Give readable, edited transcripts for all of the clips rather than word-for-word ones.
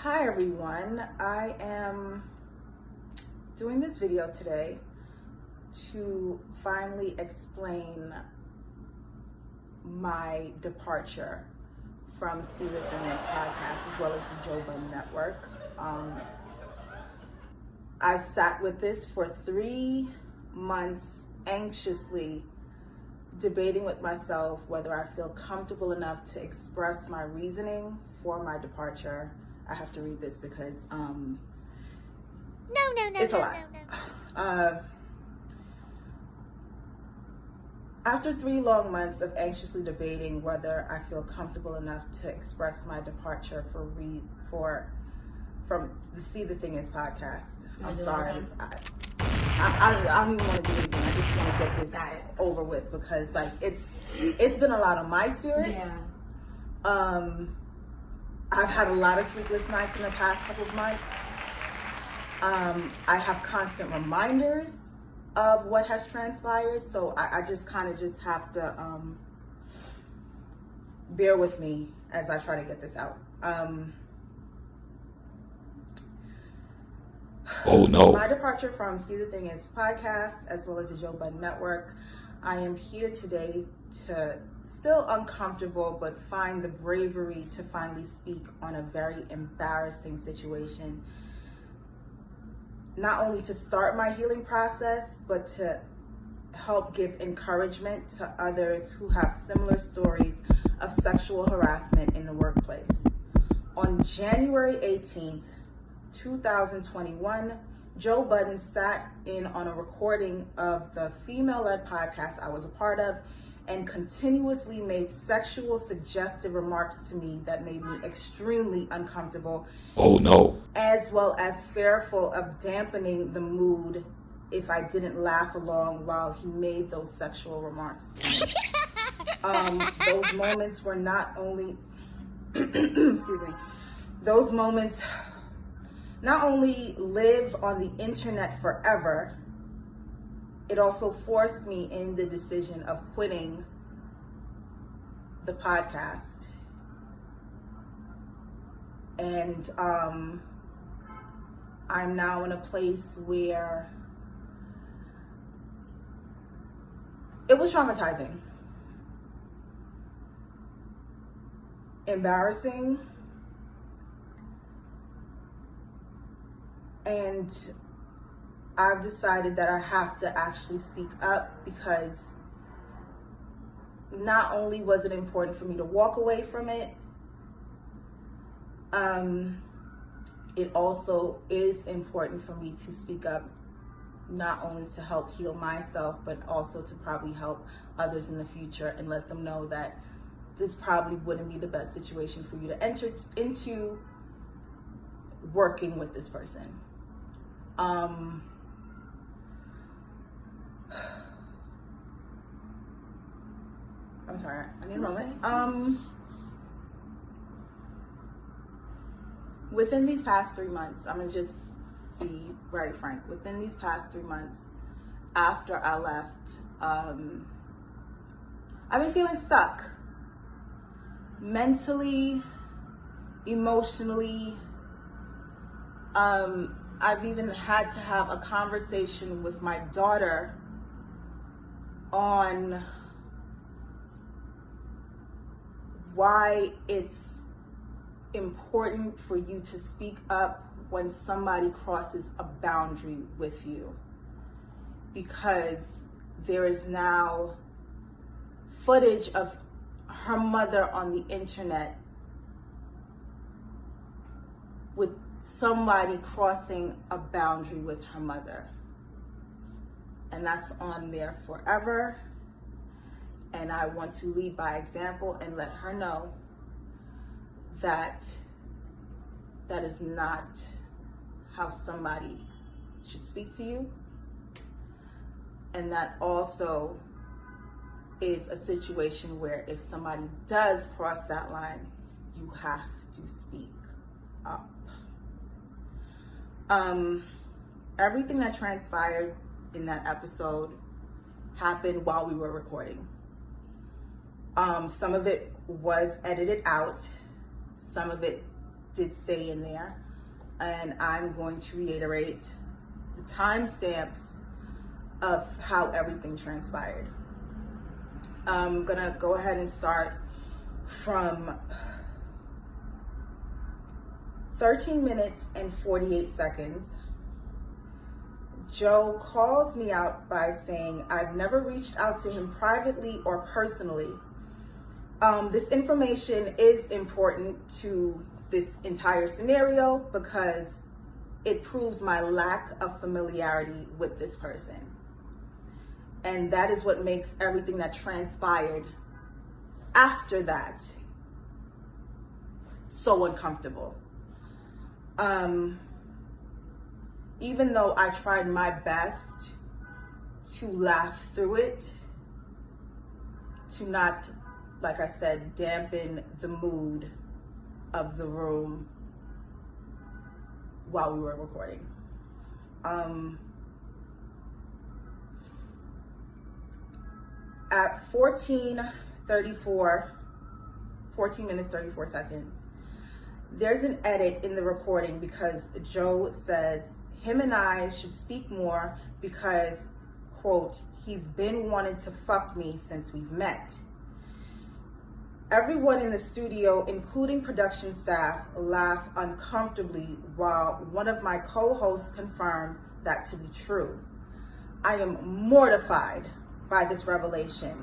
Hi everyone, I am doing this video today to finally explain my departure from See the Thing Is podcast as well as the Joe Budden network. I sat with this for 3 months anxiously debating with myself whether I feel comfortable enough to express my reasoning for my departure. I have to read this because it's a lot. After 3 long months of anxiously debating whether I feel comfortable enough to express my departure from the See the Thing Is podcast. I'm sorry. I don't even want to do it again. I just want to get this over with because it's been a lot on my spirit. Yeah. I've had a lot of sleepless nights in the past couple of months. I have constant reminders of what has transpired, so I just kind of just have to bear with me as I try to get this out. Oh no. My departure from See the Thing Is podcast as well as the Joe Budden network. I am here today to still uncomfortable, but find the bravery to finally speak on a very embarrassing situation. Not only to start my healing process, but to help give encouragement to others who have similar stories of sexual harassment in the workplace. On January 18th, 2021, Joe Budden sat in on a recording of the female-led podcast I was a part of and continuously made sexual suggestive remarks to me that made me extremely uncomfortable. Oh no. As well as fearful of dampening the mood if I didn't laugh along while he made those sexual remarks to me. Those moments were not only, excuse me, those moments not only live on the internet forever, it also forced me in the decision of quitting the podcast. And I'm now in a place where it was traumatizing, embarrassing, and I've decided that I have to actually speak up because not only was it important for me to walk away from it, it also is important for me to speak up, not only to help heal myself, but also to probably help others in the future and let them know that this probably wouldn't be the best situation for you to enter into working with this person. I'm sorry, I need a moment. Within these past 3 months, I'm gonna just be very frank. Within these past 3 months, after I left, I've been feeling stuck. Mentally, emotionally, I've even had to have a conversation with my daughter on why it's important for you to speak up when somebody crosses a boundary with you. Because there is now footage of her mother on the internet with somebody crossing a boundary with her mother. And that's on there forever. And I want to lead by example and let her know that that is not how somebody should speak to you. And that also is a situation where if somebody does cross that line, you have to speak up. Everything that transpired in that episode happened while we were recording. Some of it was edited out. Some of it did say in there, and I'm going to reiterate the timestamps of how everything transpired. I'm gonna go ahead and start from 13 minutes and 48 seconds. Joe calls me out by saying, "I've never reached out to him privately or personally." This information is important to this entire scenario because it proves my lack of familiarity with this person. And that is what makes everything that transpired after that so uncomfortable. Even though I tried my best to laugh through it, to not, like I said, dampen the mood of the room while we were recording. At 14 minutes 34 seconds, there's an edit in the recording because Joe says him and I should speak more because, quote, "he's been wanting to fuck me since we've met." Everyone in the studio, including production staff, laughed uncomfortably while one of my co-hosts confirmed that to be true. I am mortified by this revelation,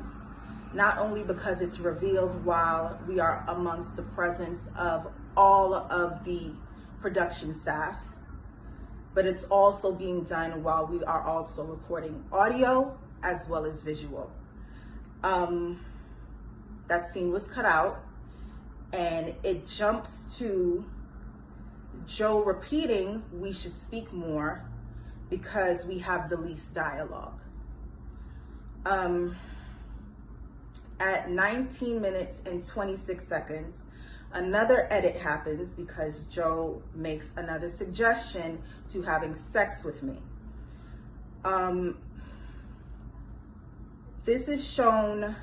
not only because it's revealed while we are amongst the presence of all of the production staff, but it's also being done while we are also recording audio as well as visual. That scene was cut out, and it jumps to Joe repeating, "We should speak more because we have the least dialogue." At 19 minutes and 26 seconds, another edit happens because Joe makes another suggestion to having sex with me. This is shown,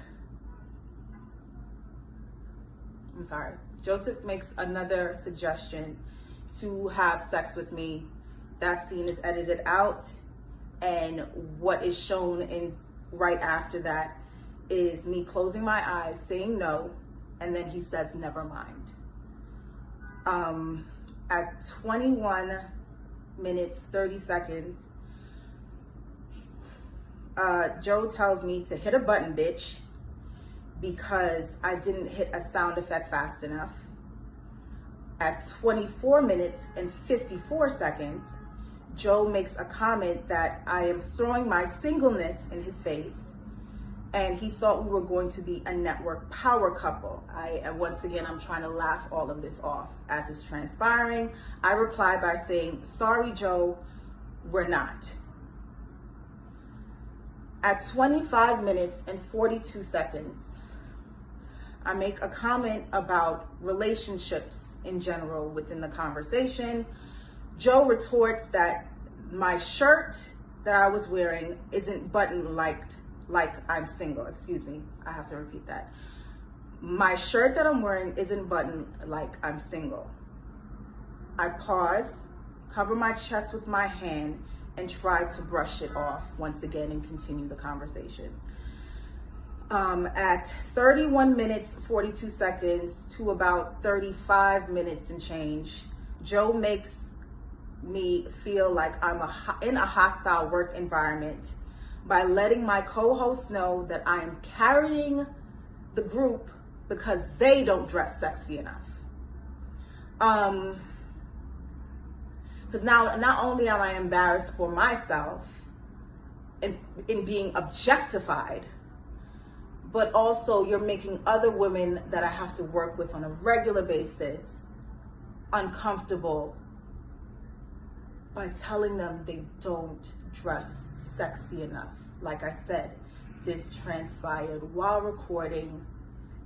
Joseph makes another suggestion to have sex with me. That scene is edited out, and what is shown in right after that is me closing my eyes, saying no, and then he says, "Never mind." At 21 minutes 30 seconds, Joe tells me to hit a button, bitch, because I didn't hit a sound effect fast enough. At 24 minutes and 54 seconds, Joe makes a comment that I am throwing my singleness in his face, and he thought we were going to be a network power couple. Once again, I'm trying to laugh all of this off as it's transpiring. I reply by saying, "Sorry, Joe, we're not." At 25 minutes and 42 seconds, I make a comment about relationships in general within the conversation. Joe retorts that my shirt that I was wearing isn't buttoned like I'm single. Excuse me, I have to repeat that. My shirt that I'm wearing isn't buttoned like I'm single. I pause, cover my chest with my hand, and try to brush it off once again and continue the conversation. At 31 minutes, 42 seconds to about 35 minutes and change, Joe makes me feel like I'm in a hostile work environment by letting my co-hosts know that I am carrying the group because they don't dress sexy enough. Because now, not only am I embarrassed for myself in being objectified, but also you're making other women that I have to work with on a regular basis uncomfortable by telling them they don't dress sexy enough. Like I said, this transpired while recording,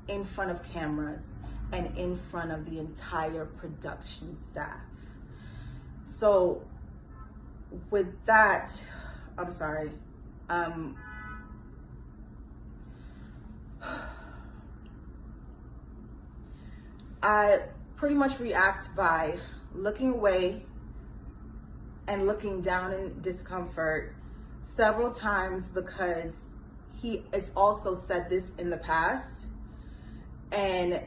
in front of cameras, and in front of the entire production staff. So with that, I'm sorry. pretty much react by looking away and looking down in discomfort several times, because he has also said this in the past, and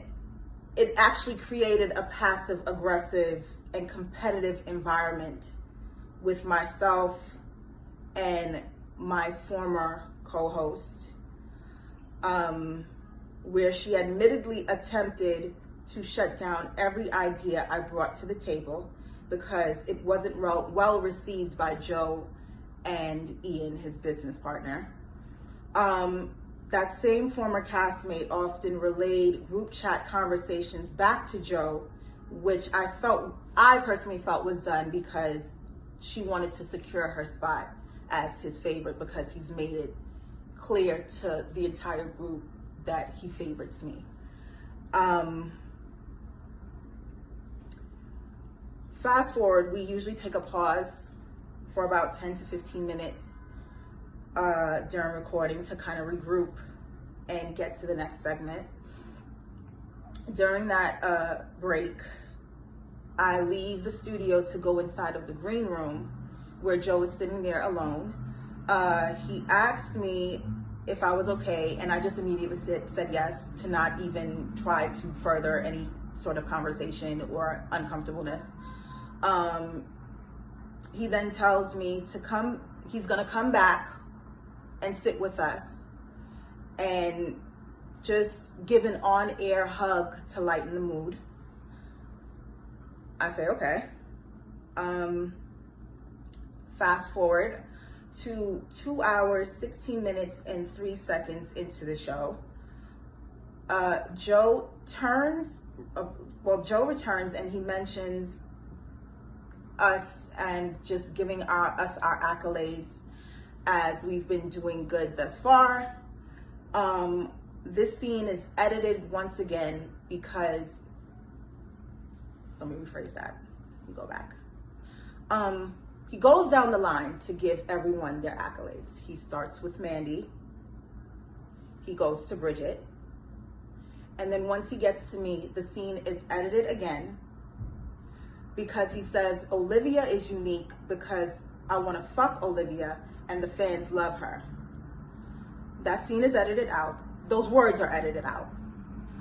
it actually created a passive aggressive and competitive environment with myself and my former co-host, where she admittedly attempted to shut down every idea I brought to the table because it wasn't well received by Joe and Ian, his business partner. That same former castmate often relayed group chat conversations back to Joe, which I personally felt was done because she wanted to secure her spot as his favorite, because he's made it clear to the entire group that he favorites me. Fast forward, we usually take a pause for about 10 to 15 minutes during recording to kind of regroup and get to the next segment. During that break, I leave the studio to go inside of the green room where Joe is sitting there alone. He asked me if I was okay, and I just immediately said yes, to not even try to further any sort of conversation or uncomfortableness. He then tells me he's gonna come back and sit with us and just give an on-air hug to lighten the mood. I say, okay. Fast forward to 2 hours, 16 minutes, and 3 seconds into the show. Joe returns and he mentions us and just giving us our accolades as we've been doing good thus far. This scene is edited once again because, let me rephrase that, let me go back. He goes down the line to give everyone their accolades. He starts with Mandy, he goes to Bridget, and then once he gets to me, the scene is edited again because he says Olivia is unique because I want to fuck Olivia and the fans love her. That scene is edited out. Those words are edited out.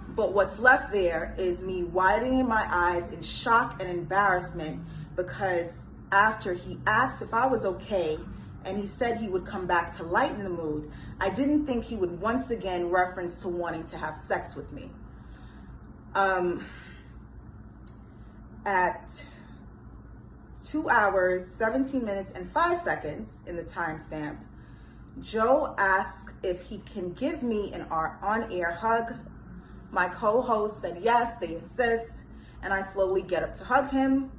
But what's left there is me widening my eyes in shock and embarrassment, because after he asked if I was okay and he said he would come back to lighten the mood, I didn't think he would once again reference to wanting to have sex with me. At 2 hours, 17 minutes, and 5 seconds in the timestamp, Joe asks if he can give me an on-air hug. My co-host said yes, they insist, and I slowly get up to hug him.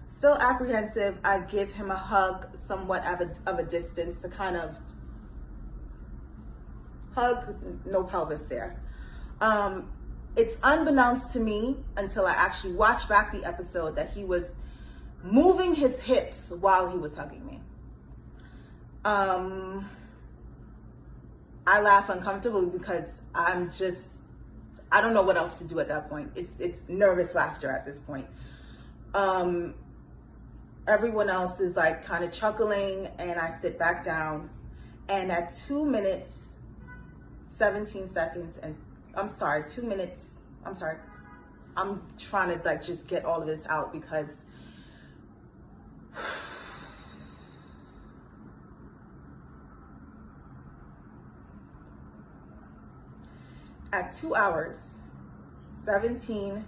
Still apprehensive, I give him a hug somewhat of a distance to kind of hug, no pelvis there. It's unbeknownst to me until I actually watch back the episode that he was moving his hips while he was hugging me. I laugh uncomfortably because I don't know what else to do at that point. It's nervous laughter at this point. Everyone else is like kind of chuckling, and I sit back down, and at 2 minutes, 17 seconds, and I'm trying to like just get all of this out because at 2 hours, 17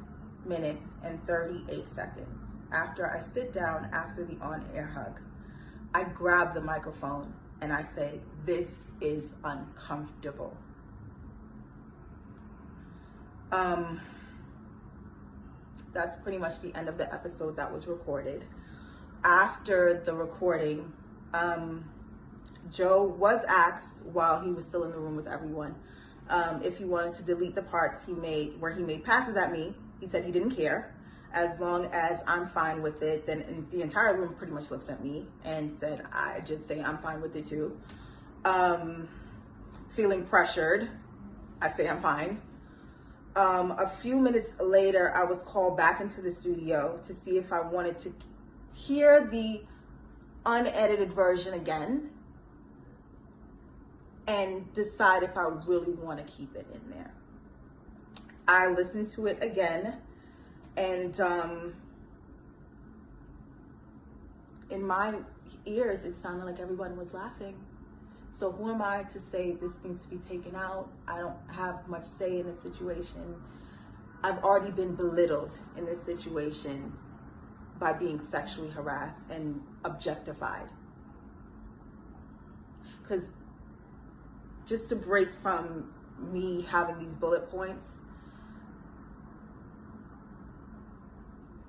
minutes, and 38 seconds, after I sit down after the on-air hug, I grab the microphone and I say, "This is uncomfortable." That's pretty much the end of the episode that was recorded. After the recording, Joe was asked while he was still in the room with everyone if he wanted to delete the parts he made where he made passes at me. He said he didn't care. As long as I'm fine with it, then the entire room pretty much looks at me and said, I just say I'm fine with it too. Feeling pressured, I say I'm fine. A few minutes later, I was called back into the studio to see if I wanted to hear the unedited version again and decide if I really want to keep it in there. I listened to it again, and in my ears, it sounded like everyone was laughing. So who am I to say this needs to be taken out? I don't have much say in the situation. I've already been belittled in this situation by being sexually harassed and objectified. Because just to break from me having these bullet points,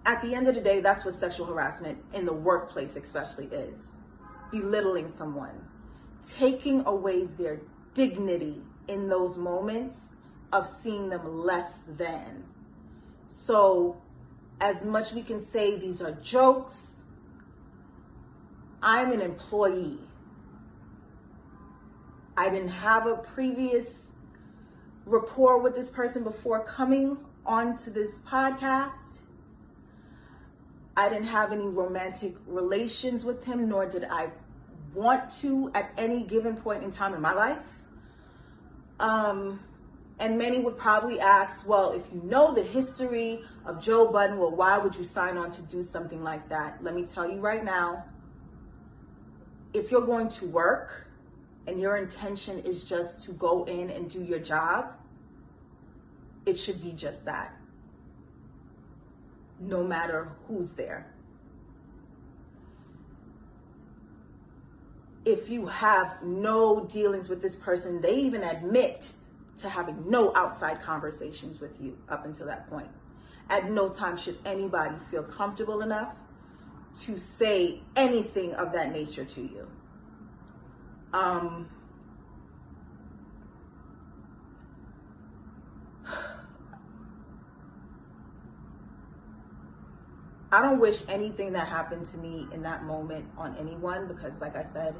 at the end of the day, that's what sexual harassment in the workplace especially is. Belittling someone, taking away their dignity in those moments of seeing them less than. So as much we can say these are jokes, I'm an employee. I didn't have a previous rapport with this person before coming onto this podcast. I didn't have any romantic relations with him, nor did I want to at any given point in time in my life. And many would probably ask, well, if you know the history of Joe Budden, well, why would you sign on to do something like that? Let me tell you right now, if you're going to work and your intention is just to go in and do your job, it should be just that, no matter who's there. If you have no dealings with this person, they even admit to having no outside conversations with you up until that point. At no time should anybody feel comfortable enough to say anything of that nature to you. I don't wish anything that happened to me in that moment on anyone, because like I said,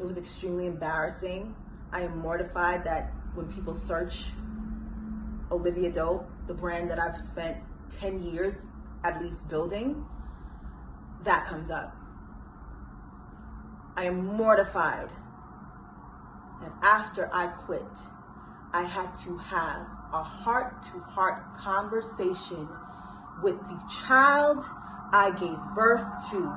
it was extremely embarrassing. I am mortified that when people search Olivia Dope, the brand that I've spent 10 years at least building, that comes up. I am mortified that after I quit, I had to have a heart-to-heart conversation with the child I gave birth to.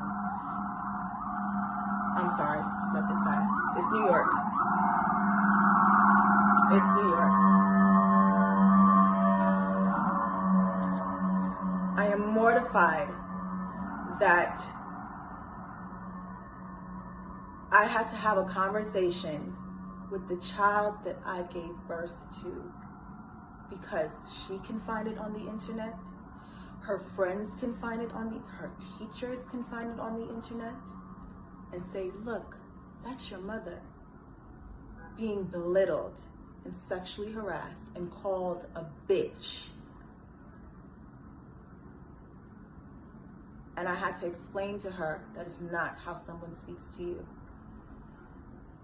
I'm sorry, just let this pass. It's New York. It's New York. I am mortified that I had to have a conversation with the child that I gave birth to, because she can find it on the internet. Her friends can find it her teachers can find it on the internet and say, look, that's your mother being belittled and sexually harassed and called a bitch. And I had to explain to her that is not how someone speaks to you.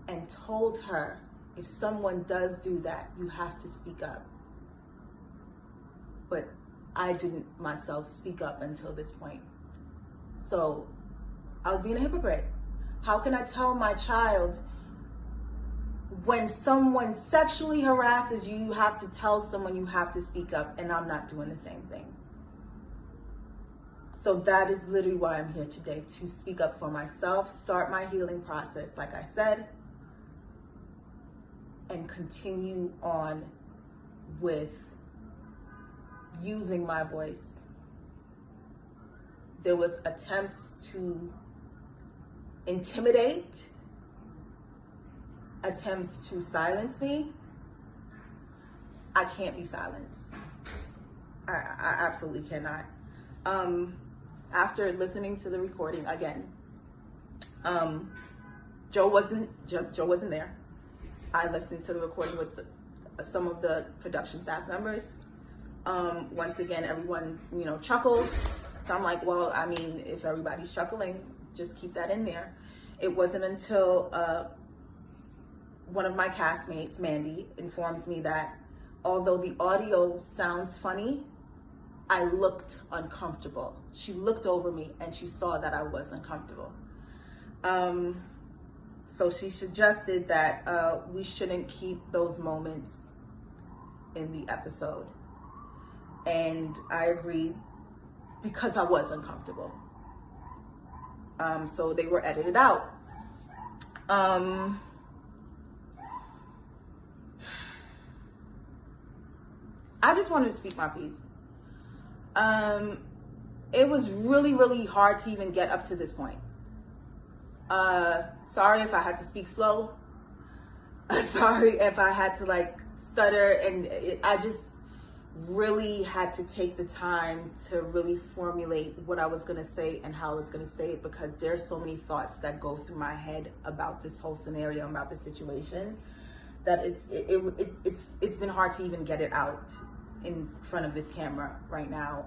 And told her, if someone does do that, you have to speak up. But I didn't myself speak up until this point. So I was being a hypocrite. How can I tell my child, when someone sexually harasses you, you have to tell someone you have to speak up, and I'm not doing the same thing? So that is literally why I'm here today, to speak up for myself, start my healing process, like I said, and continue on with using my voice. There was attempts to intimidate, attempts to silence me. I can't be silenced. I absolutely cannot. After listening to the recording again, Joe wasn't there. I listened to the recording with some of the production staff members. Once again, everyone, chuckled. So I'm like, well, I mean, if everybody's chuckling, just keep that in there. It wasn't until one of my castmates, Mandy, informs me that although the audio sounds funny, I looked uncomfortable. She looked over me and she saw that I was uncomfortable. So she suggested that we shouldn't keep those moments in the episode. And I agreed because I was uncomfortable. So they were edited out. I just wanted to speak my piece. It was really, really hard to even get up to this point. Sorry if I had to speak slow. Sorry if I had to like stutter, and I just really had to take the time to really formulate what I was gonna say and how I was gonna say it, because there's so many thoughts that go through my head about this whole scenario, about the situation, that it's been hard to even get it out in front of this camera right now.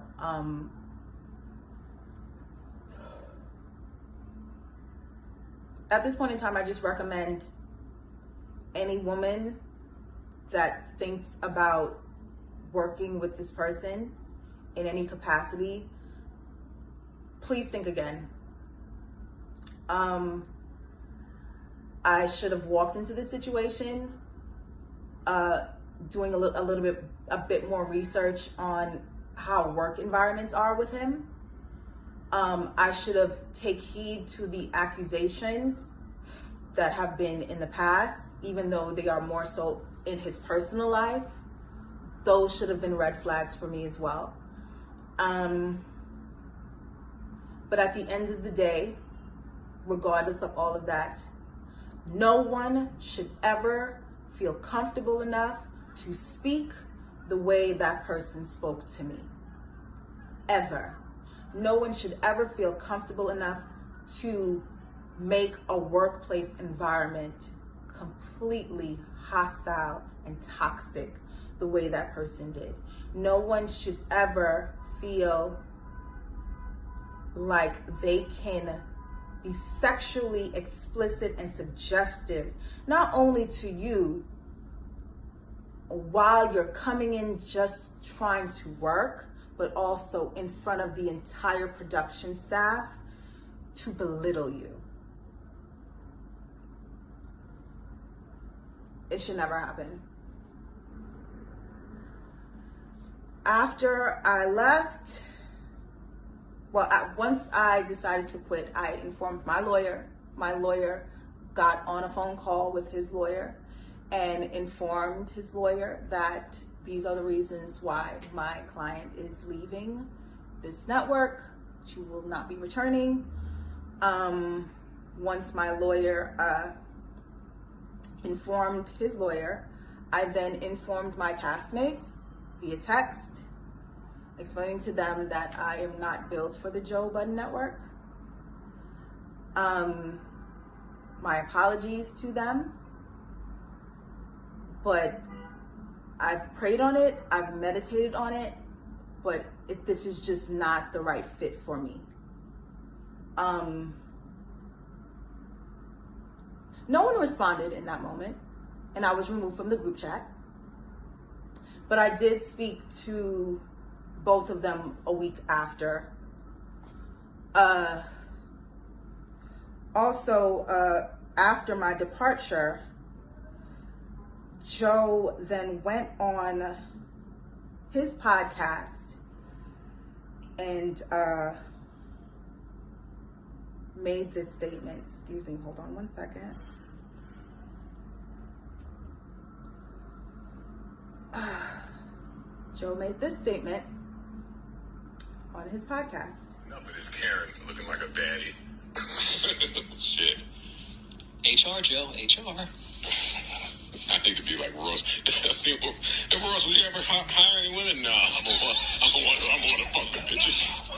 At this point in time, I just recommend any woman that thinks about working with this person in any capacity, please think again. I should have walked into this situation doing a bit more research on how work environments are with him. I should have taken heed to the accusations that have been in the past, even though they are more so in his personal life. Those should have been red flags for me as well. But at the end of the day, regardless of all of that, no one should ever feel comfortable enough to speak the way that person spoke to me. Ever. No one should ever feel comfortable enough to make a workplace environment completely hostile and toxic the way that person did. No one should ever feel like they can be sexually explicit and suggestive, not only to you while you're coming in just trying to work, but also in front of the entire production staff to belittle you. It should never happen. After I left, once I decided to quit, I informed my lawyer. My lawyer got on a phone call with his lawyer and informed his lawyer that these are the reasons why my client is leaving this network. She will not be returning. Once my lawyer informed his lawyer, I then informed my castmates via text, explaining to them that I am not built for the Joe Budden network. My apologies to them, but I've prayed on it, I've meditated on it, but this is just not the right fit for me. No one responded in that moment, and I was removed from the group chat. But I did speak to both of them a week after. Also, after my departure, Joe then went on his podcast and made this statement. Excuse me, hold on one second. Joe made this statement on his podcast. Enough of this Karen looking like a baddie. Shit. HR, Joe, HR. I need to be like Ross. See, if Ross, would you ever hire any women? Nah, I'm gonna fuck the bitches.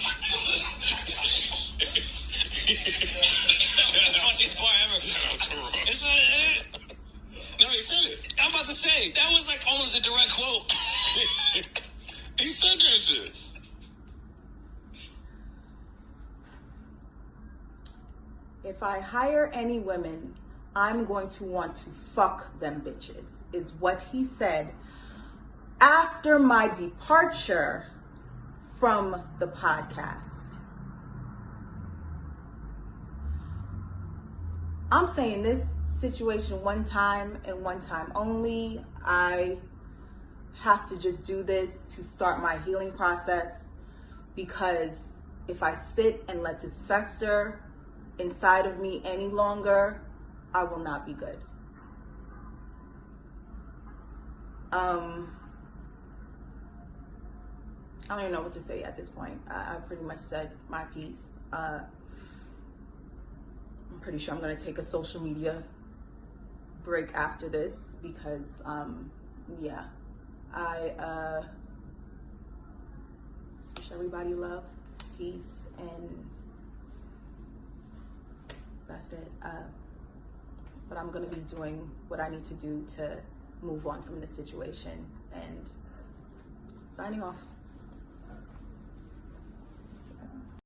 Funniest part ever. Shout out to Ross. Is that it? No, he said it. I'm about to say, that was like almost a direct quote. He said that shit. If I hire any women, I'm going to want to fuck them bitches, is what he said after my departure from the podcast. I'm saying this situation one time and one time only. I have to just do this to start my healing process, because if I sit and let this fester inside of me any longer, I will not be good. I don't even know what to say at this point. I pretty much said my piece. I'm pretty sure I'm going to take a social media break after this, because yeah, I wish everybody love, peace, and that's it. But I'm going to be doing what I need to do to move on from this situation, and signing off.